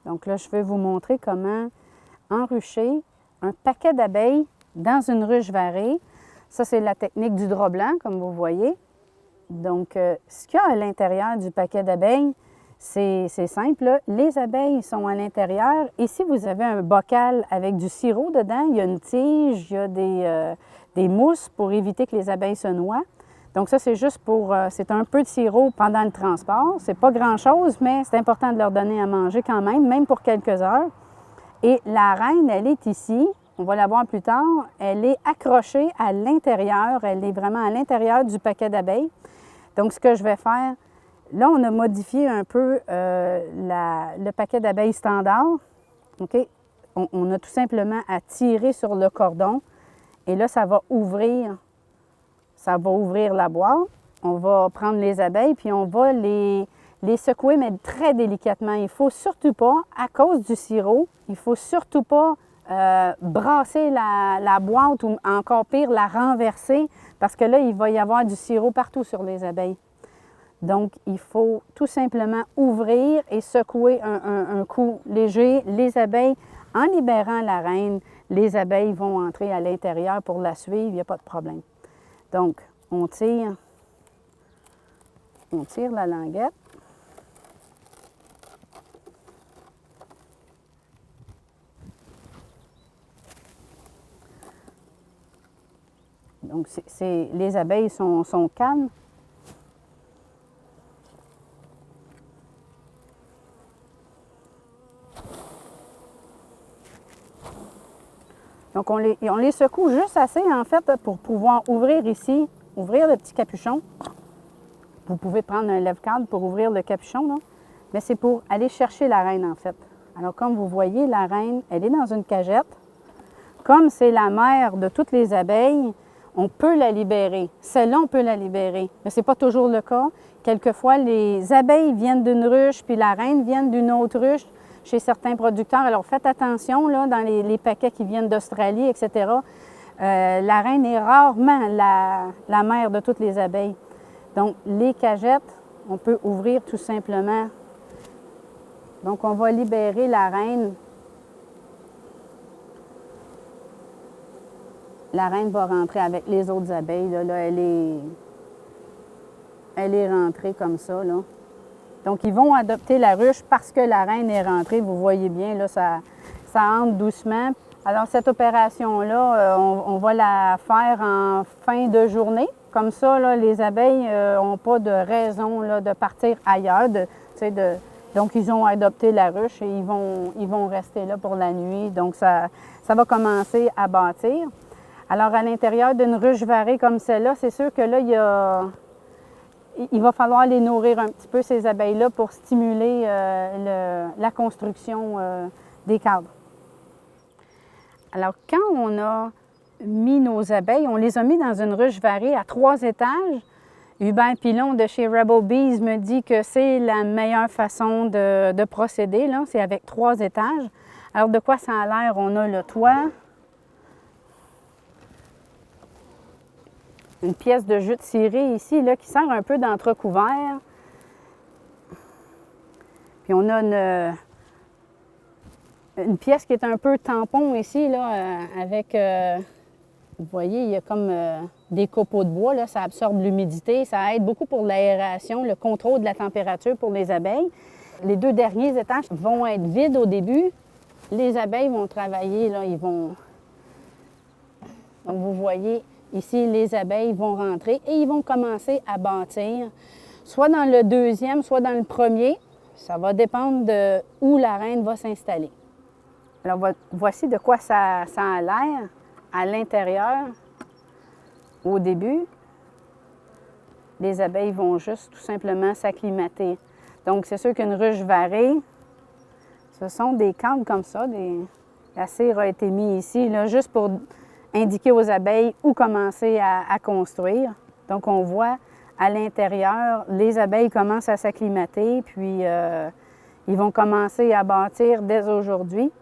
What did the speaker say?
Donc là, je vais vous montrer comment enrucher un paquet d'abeilles dans une ruche varée. Ça, c'est la technique du drap blanc, comme vous voyez. Donc, ce qu'il y a à l'intérieur du paquet d'abeilles, c'est simple, là. Les abeilles sont à l'intérieur. Ici, vous avez un bocal avec du sirop dedans. Il y a une tige, il y a des mousses pour éviter que les abeilles se noient. Donc ça, c'est juste pour... c'est un peu de sirop pendant le transport. C'est pas grand-chose, mais c'est important de leur donner à manger quand même pour quelques heures. Et la reine, elle est ici. On va la voir plus tard. Elle est accrochée à l'intérieur. Elle est vraiment à l'intérieur du paquet d'abeilles. Donc, ce que je vais faire, là, on a modifié un peu le paquet d'abeilles standard. OK? On a tout simplement à tirer sur le cordon. Et là, ça va ouvrir la boîte. On va prendre les abeilles, puis on va les secouer, mais très délicatement. Il ne faut surtout pas, à cause du sirop, il ne faut surtout pas brasser la boîte ou encore pire, la renverser, parce que là, il va y avoir du sirop partout sur les abeilles. Donc, il faut tout simplement ouvrir et secouer un coup léger. Les abeilles, en libérant la reine, les abeilles vont entrer à l'intérieur pour la suivre, il n'y a pas de problème. Donc, on tire la languette. Donc, les abeilles sont calmes. Donc, on les secoue juste assez, en fait, pour pouvoir ouvrir ici, ouvrir le petit capuchon. Vous pouvez prendre un lève-cadre pour ouvrir le capuchon, là. Mais c'est pour aller chercher la reine, en fait. Alors, comme vous voyez, la reine, elle est dans une cagette. Comme c'est la mère de toutes les abeilles, on peut la libérer. Celle-là, on peut la libérer. Mais ce n'est pas toujours le cas. Quelquefois, les abeilles viennent d'une ruche, puis la reine vient d'une autre ruche chez certains producteurs. Alors, faites attention, là, dans les paquets qui viennent d'Australie, etc. La reine est rarement la mère de toutes les abeilles. Donc, les cagettes, on peut ouvrir tout simplement. Donc, on va libérer la reine. La reine va rentrer avec les autres abeilles. Là, elle est rentrée comme ça, là. Donc, ils vont adopter la ruche parce que la reine est rentrée. Vous voyez bien, là, ça entre doucement. Alors, cette opération-là, on va la faire en fin de journée. Comme ça, là, les abeilles n'ont pas de raison là, de partir ailleurs. Donc, ils ont adopté la ruche et ils vont rester là pour la nuit. Donc, ça va commencer à bâtir. Alors, à l'intérieur d'une ruche varée comme celle-là, c'est sûr que là, il va falloir les nourrir un petit peu, ces abeilles-là, pour stimuler la construction des cadres. Alors, quand on a mis nos abeilles, on les a mis dans une ruche varée à 3 étages. Hubert Pilon de chez Rebel Bees me dit que c'est la meilleure façon de procéder, là. C'est avec 3 étages. Alors, de quoi ça a l'air? On a le toit, une pièce de jute cirée ici, là, qui sert un peu d'entrecouvert. Puis on a une pièce qui est un peu tampon ici, là, avec, vous voyez, il y a comme des copeaux de bois, là, ça absorbe l'humidité, ça aide beaucoup pour l'aération, le contrôle de la température pour les abeilles. Les 2 derniers étages vont être vides au début. Les abeilles vont travailler, là, Donc, vous voyez, ici, les abeilles vont rentrer et ils vont commencer à bâtir, soit dans le 2e, soit dans le 1er. Ça va dépendre de où la reine va s'installer. Alors, voici de quoi ça a l'air à l'intérieur. Au début, les abeilles vont juste tout simplement s'acclimater. Donc, c'est sûr qu'une ruche varée, ce sont des cadres comme ça. La cire a été mise ici, là, juste pour indiquer aux abeilles où commencer à construire. Donc, on voit à l'intérieur, les abeilles commencent à s'acclimater, puis ils vont commencer à bâtir dès aujourd'hui.